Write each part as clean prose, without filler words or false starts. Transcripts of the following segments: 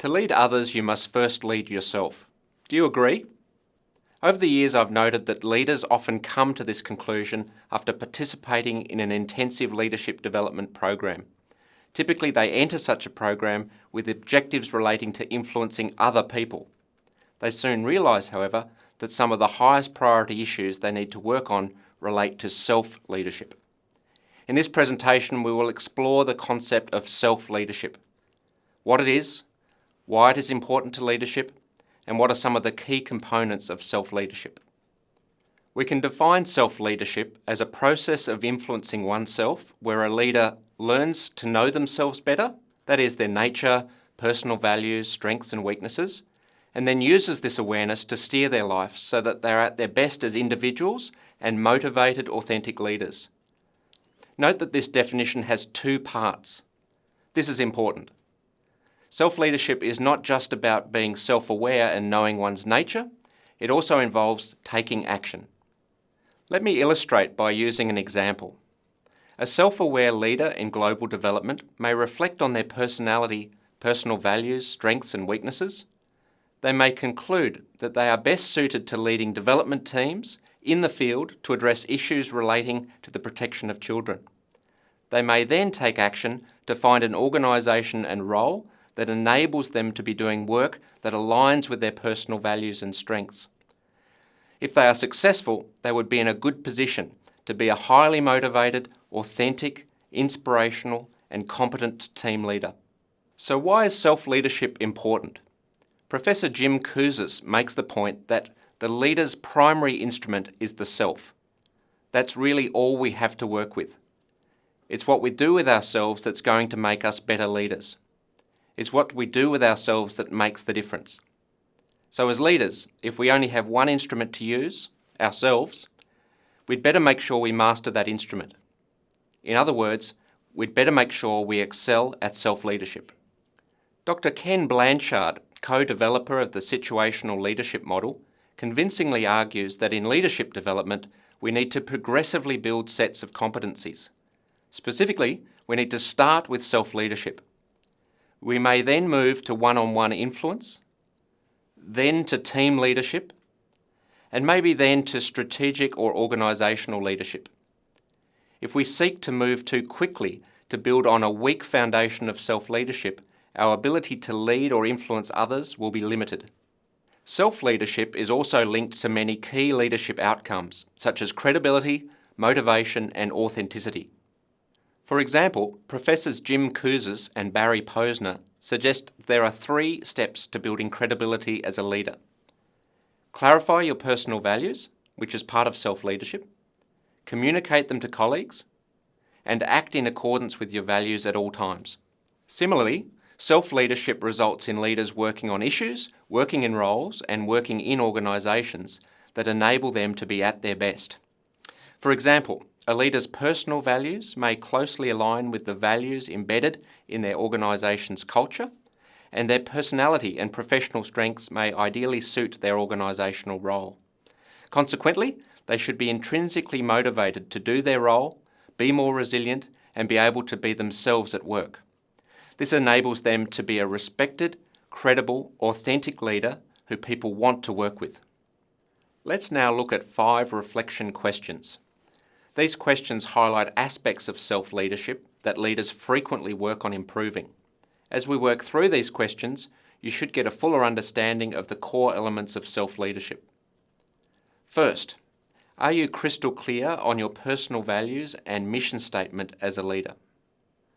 To lead others, you must first lead yourself. Do you agree? Over the years, I've noted that leaders often come to this conclusion after participating in an intensive leadership development program. Typically, they enter such a program with objectives relating to influencing other people. They soon realise, however, that some of the highest priority issues they need to work on relate to self-leadership. In this presentation, we will explore the concept of self-leadership, what it is, why it is important to leadership, and what are some of the key components of self-leadership. We can define self-leadership as a process of influencing oneself where a leader learns to know themselves better, that is their nature, personal values, strengths and weaknesses, and then uses this awareness to steer their life so that they're at their best as individuals and motivated, authentic leaders. Note that this definition has two parts. This is important. Self-leadership is not just about being self-aware and knowing one's nature, it also involves taking action. Let me illustrate by using an example. A self-aware leader in global development may reflect on their personality, personal values, strengths and weaknesses. They may conclude that they are best suited to leading development teams in the field to address issues relating to the protection of children. They may then take action to find an organisation and role that enables them to be doing work that aligns with their personal values and strengths. If they are successful, they would be in a good position to be a highly motivated, authentic, inspirational and competent team leader. So why is self-leadership important? Professor Jim Kouzes makes the point that the leader's primary instrument is the self. That's really all we have to work with. It's what we do with ourselves that's going to make us better leaders. It's what we do with ourselves that makes the difference. So as leaders, if we only have one instrument to use, ourselves, we'd better make sure we master that instrument. In other words, we'd better make sure we excel at self-leadership. Dr. Ken Blanchard, co-developer of the situational leadership model, convincingly argues that in leadership development, we need to progressively build sets of competencies. Specifically, we need to start with self-leadership. We may then move to one-on-one influence, then to team leadership, and maybe then to strategic or organisational leadership. If we seek to move too quickly to build on a weak foundation of self-leadership, our ability to lead or influence others will be limited. Self-leadership is also linked to many key leadership outcomes, such as credibility, motivation and authenticity. For example, Professors Jim Kouzes and Barry Posner suggest there are 3 steps to building credibility as a leader. Clarify your personal values, which is part of self-leadership, communicate them to colleagues, and act in accordance with your values at all times. Similarly, self-leadership results in leaders working on issues, working in roles, and working in organisations that enable them to be at their best. For example, a leader's personal values may closely align with the values embedded in their organisation's culture, and their personality and professional strengths may ideally suit their organisational role. Consequently, they should be intrinsically motivated to do their role, be more resilient, and be able to be themselves at work. This enables them to be a respected, credible, authentic leader who people want to work with. Let's now look at 5 reflection questions. These questions highlight aspects of self-leadership that leaders frequently work on improving. As we work through these questions, you should get a fuller understanding of the core elements of self-leadership. First, are you crystal clear on your personal values and mission statement as a leader?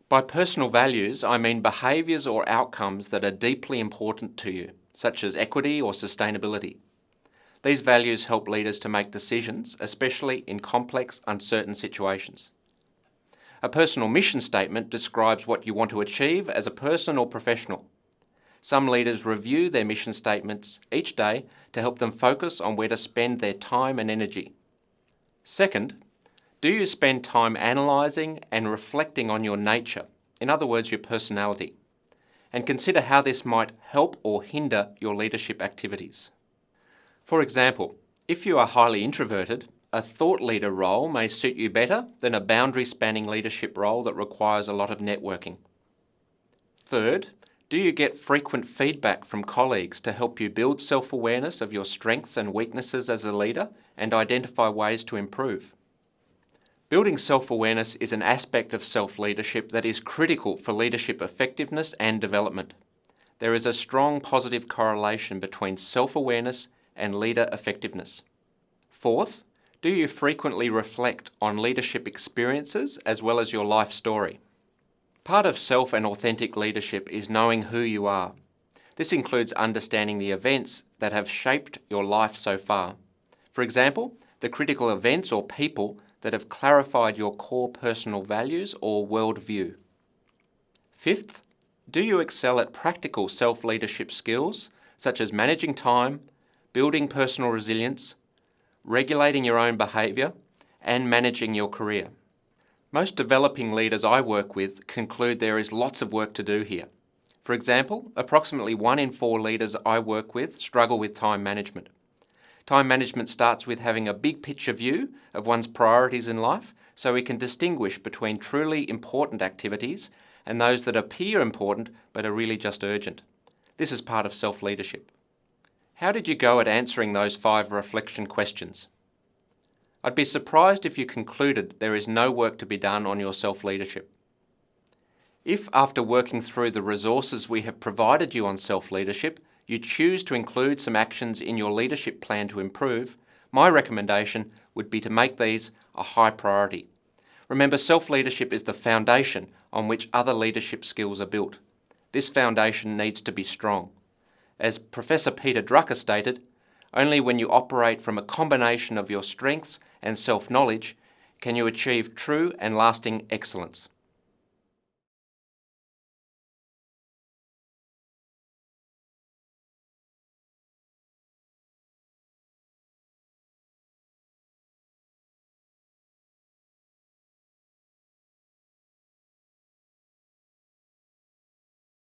By personal values, I mean behaviours or outcomes that are deeply important to you, such as equity or sustainability. These values help leaders to make decisions, especially in complex, uncertain situations. A personal mission statement describes what you want to achieve as a person or professional. Some leaders review their mission statements each day to help them focus on where to spend their time and energy. Second, do you spend time analysing and reflecting on your nature, in other words, your personality, and consider how this might help or hinder your leadership activities? For example, if you are highly introverted, a thought leader role may suit you better than a boundary-spanning leadership role that requires a lot of networking. Third, Do you get frequent feedback from colleagues to help you build self-awareness of your strengths and weaknesses as a leader and identify ways to improve? Building self-awareness is an aspect of self-leadership that is critical for leadership effectiveness and development. There is a strong positive correlation between self-awareness and leader effectiveness. Fourth, do you frequently reflect on leadership experiences as well as your life story? Part of self and authentic leadership is knowing who you are. This includes understanding the events that have shaped your life so far. For example, the critical events or people that have clarified your core personal values or worldview. Fifth, do you excel at practical self-leadership skills such as managing time, building personal resilience, regulating your own behaviour, and managing your career? Most developing leaders I work with conclude there is lots of work to do here. For example, approximately 1 in 4 leaders I work with struggle with time management. Time management starts with having a big picture view of one's priorities in life so we can distinguish between truly important activities and those that appear important but are really just urgent. This is part of self-leadership. How did you go at answering those 5 reflection questions? I'd be surprised if you concluded there is no work to be done on your self-leadership. If, after working through the resources we have provided you on self-leadership, you choose to include some actions in your leadership plan to improve, my recommendation would be to make these a high priority. Remember, self-leadership is the foundation on which other leadership skills are built. This foundation needs to be strong. As Professor Peter Drucker stated, only when you operate from a combination of your strengths and self-knowledge can you achieve true and lasting excellence.